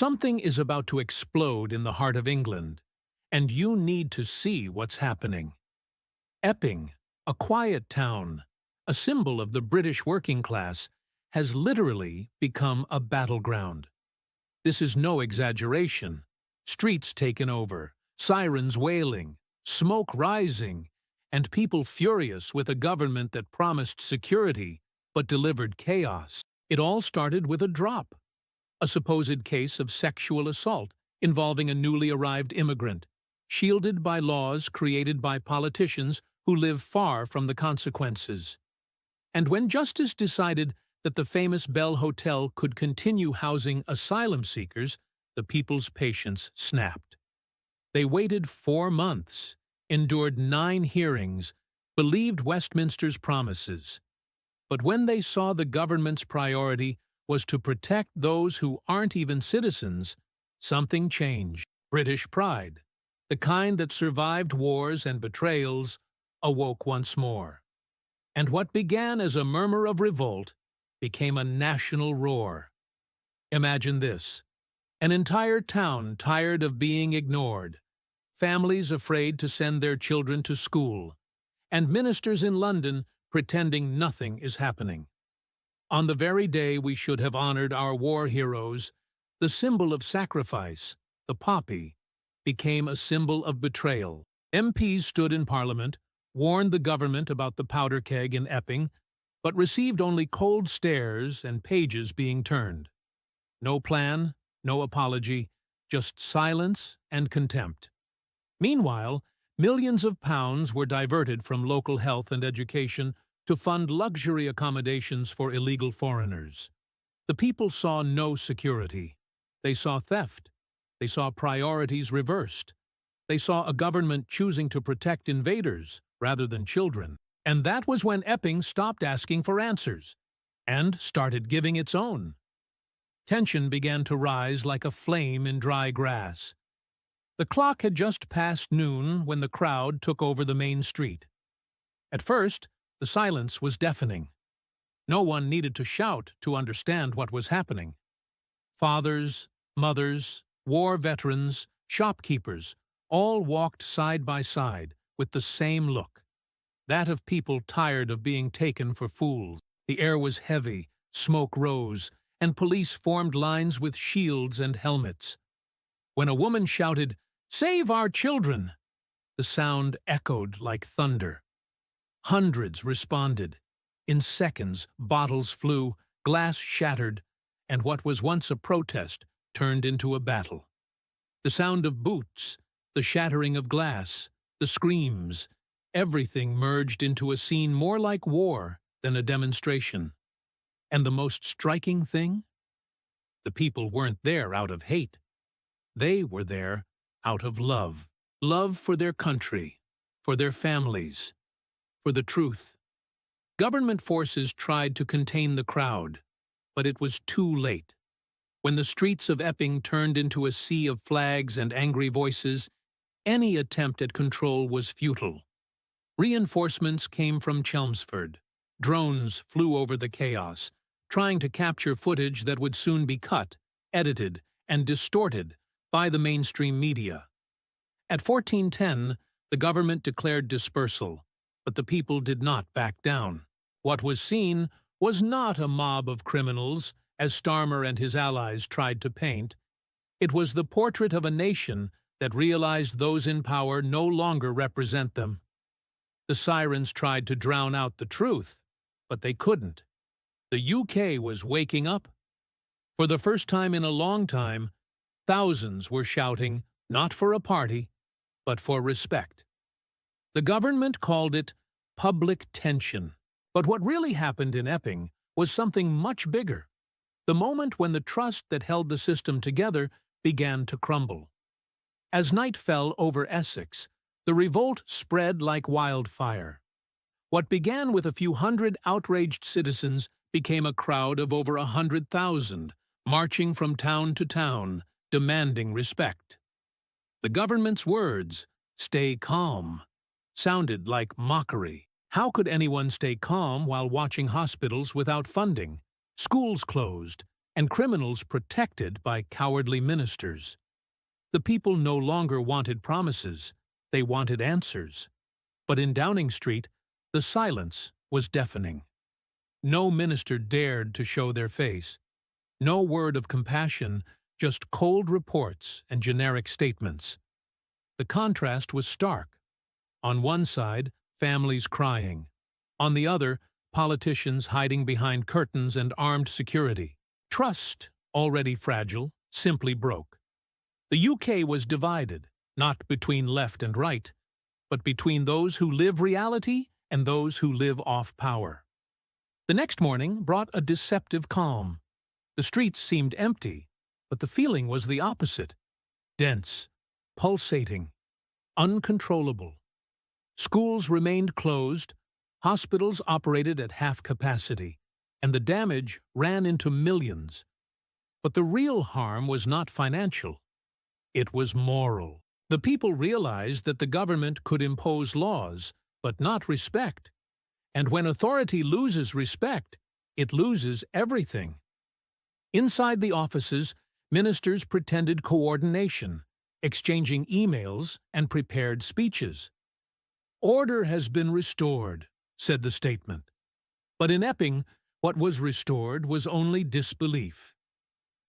Something is about to explode in the heart of England, and you need to see what's happening. Epping, a quiet town, a symbol of the British working class, has literally become a battleground. This is no exaggeration. Streets taken over, sirens wailing, smoke rising, and people furious with a government that promised security but delivered chaos. It all started with a drop, a supposed case of sexual assault involving a newly arrived immigrant, shielded by laws created by politicians who live far from the consequences. And when justice decided that the famous Bell Hotel could continue housing asylum seekers, the people's patience snapped. They waited 4 months, endured 9 hearings, believed Westminster's promises. But when they saw the government's priority was to protect those who aren't even citizens, something changed. British pride, the kind that survived wars and betrayals, awoke once more. And what began as a murmur of revolt became a national roar. Imagine this: an entire town tired of being ignored, families afraid to send their children to school, and ministers in London pretending nothing is happening. On the very day we should have honored our war heroes, the symbol of sacrifice, the poppy, became a symbol of betrayal. MPs stood in Parliament, warned the government about the powder keg in Epping, but received only cold stares and pages being turned. No plan, no apology, just silence and contempt. Meanwhile, millions of pounds were diverted from local health and education to fund luxury accommodations for illegal foreigners. The people saw no security. They saw theft. They saw priorities reversed. They saw a government choosing to protect invaders rather than children. And that was when Epping stopped asking for answers and started giving its own. Tension began to rise like a flame in dry grass. The clock had just passed noon when the crowd took over the main street. At first, the silence was deafening. No one needed to shout to understand what was happening. Fathers, mothers, war veterans, shopkeepers, all walked side by side with the same look, that of people tired of being taken for fools. The air was heavy, smoke rose, and police formed lines with shields and helmets. When a woman shouted, "Save our children!" the sound echoed like thunder. Hundreds responded. In seconds, bottles flew, glass shattered, and what was once a protest turned into a battle. The sound of boots, the shattering of glass, the screams, everything merged into a scene more like war than a demonstration. And the most striking thing? The people weren't there out of hate. They were there out of love. Love for their country, for their families, for the truth. Government forces tried to contain the crowd, but it was too late. When the streets of Epping turned into a sea of flags and angry voices, any attempt at control was futile. Reinforcements came from Chelmsford. Drones flew over the chaos, trying to capture footage that would soon be cut, edited, and distorted by the mainstream media. At 1410, the government declared dispersal, but the people did not back down. What was seen was not a mob of criminals, as Starmer and his allies tried to paint. It was the portrait of a nation that realized those in power no longer represent them. The sirens tried to drown out the truth, but they couldn't. The UK was waking up. For the first time in a long time, thousands were shouting, not for a party, but for respect. The government called it public tension. But what really happened in Epping was something much bigger. The moment when the trust that held the system together began to crumble. As night fell over Essex, the revolt spread like wildfire. What began with a few hundred outraged citizens became a crowd of over 100,000, marching from town to town, demanding respect. The government's words, "Stay calm," sounded like mockery. How could anyone stay calm while watching hospitals without funding, schools closed, and criminals protected by cowardly ministers. The people no longer wanted promises, they wanted answers. But in Downing Street, the silence was deafening. No minister dared to show their face. No word of compassion, just cold reports and generic statements. The contrast was stark. On one side, families crying. On the other, politicians hiding behind curtains and armed security. Trust, already fragile, simply broke. The UK was divided, not between left and right, but between those who live reality and those who live off power. The next morning brought a deceptive calm. The streets seemed empty, but the feeling was the opposite. Dense, pulsating, uncontrollable. Schools remained closed, hospitals operated at half capacity, and the damage ran into millions. But the real harm was not financial. It was moral. The people realized that the government could impose laws, but not respect. And when authority loses respect, it loses everything. Inside the offices, ministers pretended coordination, exchanging emails and prepared speeches. "Order has been restored," said the statement. But in Epping, what was restored was only disbelief.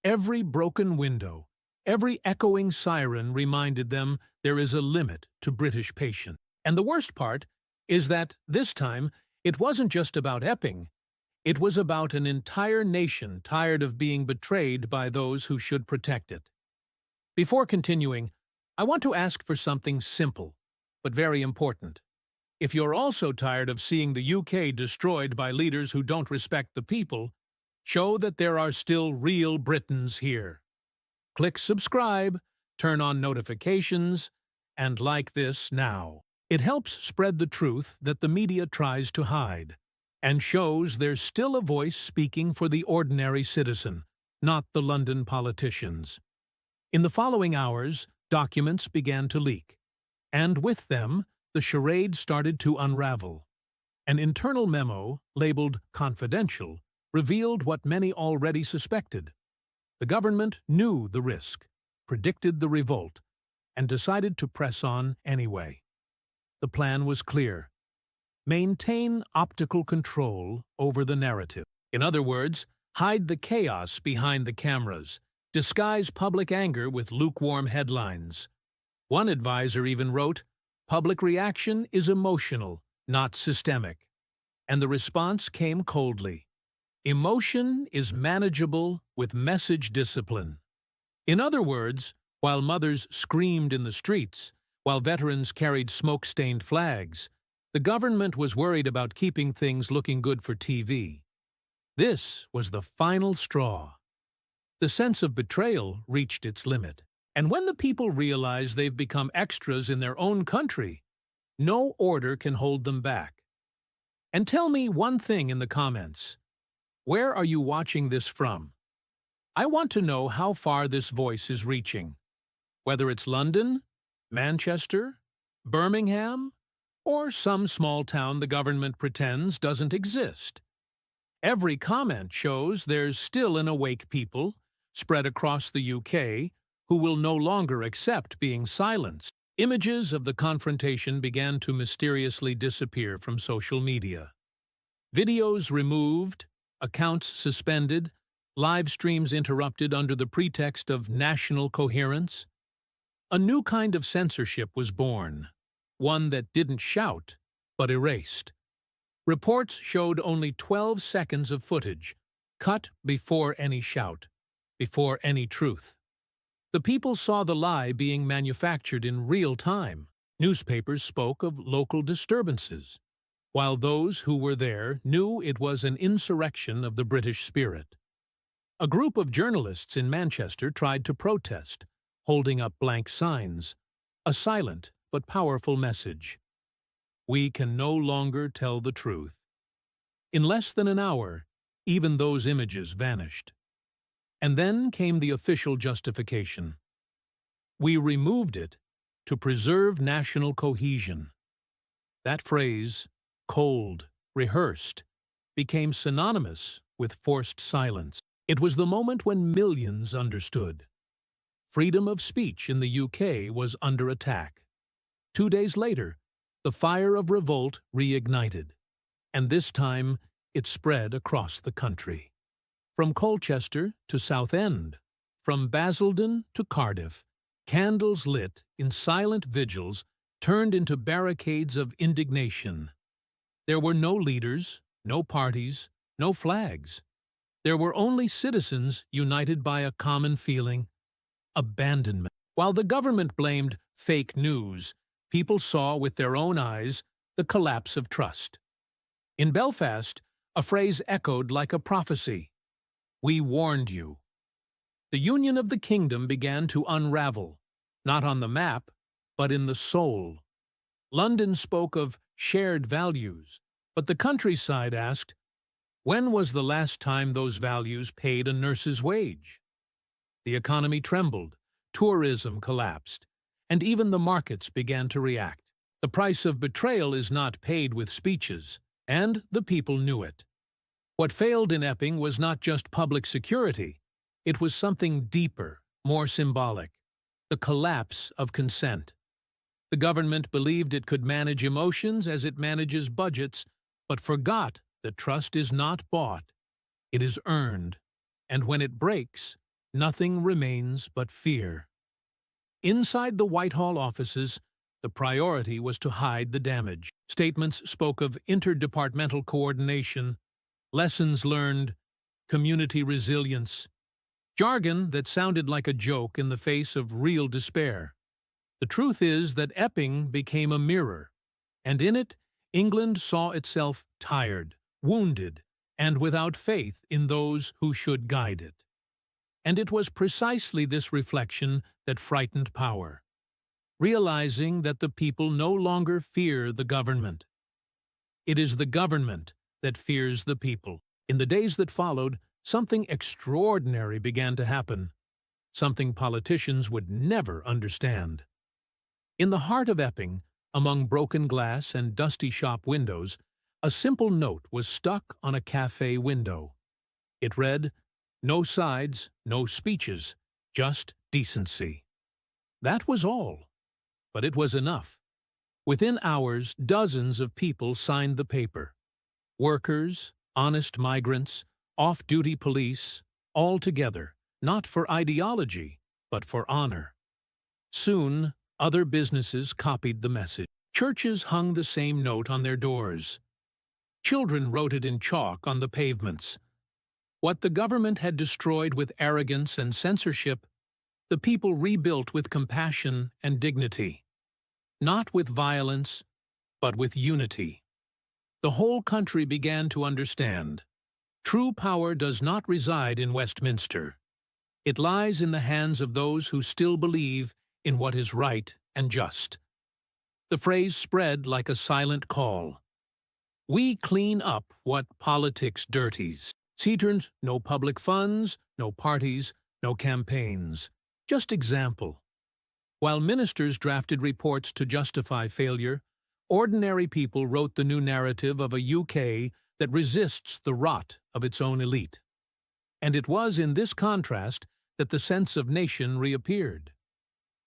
Every broken window, every echoing siren reminded them there is a limit to British patience. And the worst part is that, this time, it wasn't just about Epping. It was about an entire nation tired of being betrayed by those who should protect it. Before continuing, I want to ask for something simple, but very important. If you're also tired of seeing the UK destroyed by leaders who don't respect the people, show that there are still real Britons here. Click subscribe, turn on notifications, and like this now. It helps spread the truth that the media tries to hide, and shows there's still a voice speaking for the ordinary citizen, not the London politicians. In the following hours, documents began to leak, and with them, the charade started to unravel. An internal memo, labeled confidential, revealed what many already suspected. The government knew the risk, predicted the revolt, and decided to press on anyway. The plan was clear. Maintain optical control over the narrative. In other words, hide the chaos behind the cameras, disguise public anger with lukewarm headlines. One advisor even wrote, "Public reaction is emotional, not systemic." And the response came coldly. Emotion is manageable with message discipline. In other words, while mothers screamed in the streets, while veterans carried smoke-stained flags, the government was worried about keeping things looking good for TV. This was the final straw. The sense of betrayal reached its limit. And when the people realize they've become extras in their own country, no order can hold them back. And tell me one thing in the comments. Where are you watching this from? I want to know how far this voice is reaching. Whether it's London, Manchester, Birmingham, or some small town the government pretends doesn't exist. Every comment shows there's still an awake people, spread across the UK, who will no longer accept being silenced. Images of the confrontation began to mysteriously disappear from social media. Videos removed, accounts suspended, live streams interrupted under the pretext of national coherence. A new kind of censorship was born, one that didn't shout, but erased. Reports showed only 12 seconds of footage, cut before any shout, before any truth. The people saw the lie being manufactured in real time. Newspapers spoke of local disturbances, while those who were there knew it was an insurrection of the British spirit. A group of journalists in Manchester tried to protest, holding up blank signs, a silent but powerful message. We can no longer tell the truth. In less than an hour, even those images vanished. And then came the official justification. We removed it to preserve national cohesion. That phrase, cold, rehearsed, became synonymous with forced silence. It was the moment when millions understood. Freedom of speech in the UK was under attack. 2 days later, the fire of revolt reignited, and this time it spread across the country. From Colchester to Southend, from Basildon to Cardiff, candles lit in silent vigils turned into barricades of indignation. There were no leaders, no parties, no flags. There were only citizens united by a common feeling: abandonment. While the government blamed fake news, people saw with their own eyes the collapse of trust. In Belfast, a phrase echoed like a prophecy: "We warned you." The union of the kingdom began to unravel, not on the map, but in the soul. London spoke of shared values, but the countryside asked, when was the last time those values paid a nurse's wage? The economy trembled, tourism collapsed, and even the markets began to react. The price of betrayal is not paid with speeches, and the people knew it. What failed in Epping was not just public security, it was something deeper, more symbolic: the collapse of consent. The government believed it could manage emotions as it manages budgets, but forgot that trust is not bought, it is earned, and when it breaks, nothing remains but fear. Inside the Whitehall offices, the priority was to hide the damage. Statements spoke of interdepartmental coordination, lessons learned, community resilience, jargon that sounded like a joke in the face of real despair. The truth is that Epping became a mirror, and in it, England saw itself tired, wounded, and without faith in those who should guide it. And it was precisely this reflection that frightened power, realizing that the people no longer fear the government. It is the government that fears the people. In the days that followed, something extraordinary began to happen, something politicians would never understand. In the heart of Epping, among broken glass and dusty shop windows, a simple note was stuck on a cafe window. It read, "No sides, no speeches, just decency." That was all, but it was enough. Within hours, dozens of people signed the paper. Workers, honest migrants, off-duty police, all together, not for ideology, but for honor. Soon, other businesses copied the message. Churches hung the same note on their doors. Children wrote it in chalk on the pavements. What the government had destroyed with arrogance and censorship, the people rebuilt with compassion and dignity. Not with violence, but with unity. The whole country began to understand. True power does not reside in Westminster. It lies in the hands of those who still believe in what is right and just. The phrase spread like a silent call. We clean up what politics dirties. Seaturns, no public funds, no parties, no campaigns. Just example. While ministers drafted reports to justify failure, ordinary people wrote the new narrative of a UK that resists the rot of its own elite. And it was in this contrast that the sense of nation reappeared.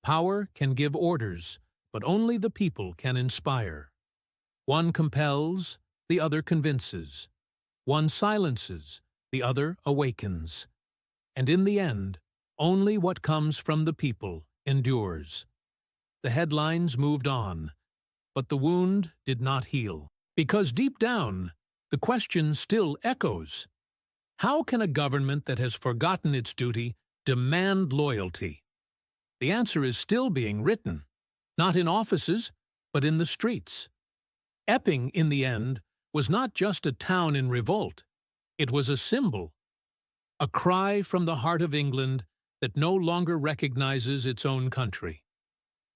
Power can give orders, but only the people can inspire. One compels, the other convinces. One silences, the other awakens. And in the end, only what comes from the people endures. The headlines moved on, but the wound did not heal. Because deep down, the question still echoes. How can a government that has forgotten its duty demand loyalty? The answer is still being written, not in offices, but in the streets. Epping, in the end, was not just a town in revolt. It was a symbol, a cry from the heart of England that no longer recognizes its own country.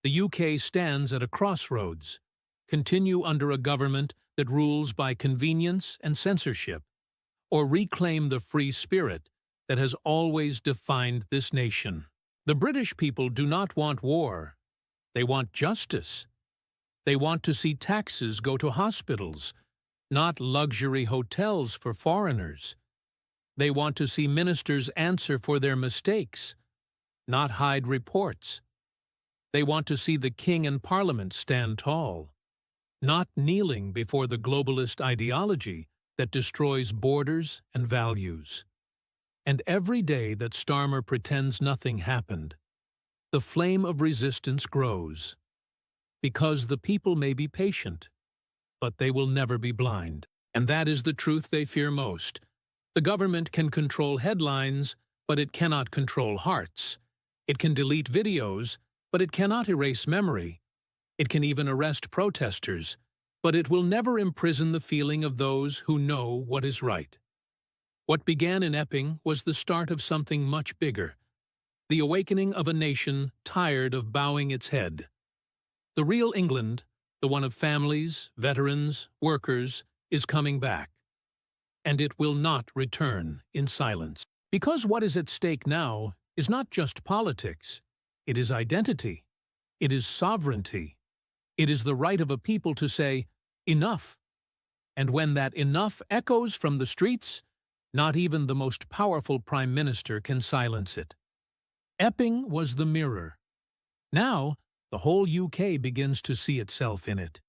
The UK stands at a crossroads. Continue under a government that rules by convenience and censorship, or reclaim the free spirit that has always defined this nation. The British people do not want war. They want justice. They want to see taxes go to hospitals, not luxury hotels for foreigners. They want to see ministers answer for their mistakes, not hide reports. They want to see the King and Parliament stand tall, not kneeling before the globalist ideology that destroys borders and values. And every day that Starmer pretends nothing happened, the flame of resistance grows. Because the people may be patient, but they will never be blind. And that is the truth they fear most. The government can control headlines, but it cannot control hearts. It can delete videos, but it cannot erase memory. It can even arrest protesters, but it will never imprison the feeling of those who know what is right. What began in Epping was the start of something much bigger, the awakening of a nation tired of bowing its head. The real England, the one of families, veterans, workers, is coming back. And it will not return in silence. Because what is at stake now is not just politics. It is identity. It is sovereignty. It is the right of a people to say, enough. And when that enough echoes from the streets, not even the most powerful prime minister can silence it. Epping was the mirror. Now, the whole UK begins to see itself in it.